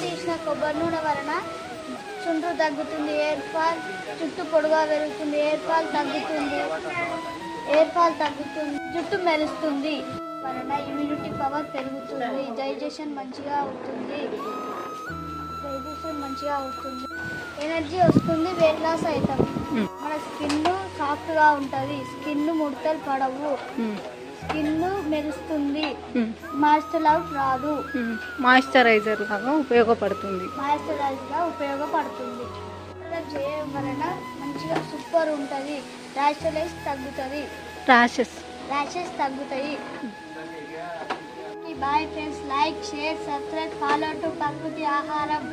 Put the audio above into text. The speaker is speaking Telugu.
తీసిన కొబ్బరి నూనె వలన చుండ్రు తగ్గుతుంది, హెయిర్ ఫాల్, జుట్టు పొడుగా పెరుగుతుంది, హెయిర్ ఫాల్ తగ్గుతుంది, జుట్టు మెరుస్తుంది వలన ఇమ్యూనిటీ పవర్ పెరుగుతుంది, డైజెషన్ మంచిగా అవుతుంది, ఎనర్జీ వస్తుంది, వెయిట్ లాస్ అవుతాం. మన స్కిన్ సాఫ్ట్గా ఉంటుంది, స్కిన్ ముడతలు పడవు, స్కిన్ మెరుస్తుంది, మాయిశ్చర్ అవుట్ రాదు, మాయిశ్చరైజర్ లాగా ఉపయోగపడుతుంది. చేయడం వలన మంచిగా సూపర్ ఉంటుంది, ర్యాషెస్ తగ్గుతాయి. Bye friends, like, share, subscribe, follow to Prakruti ఆహారం.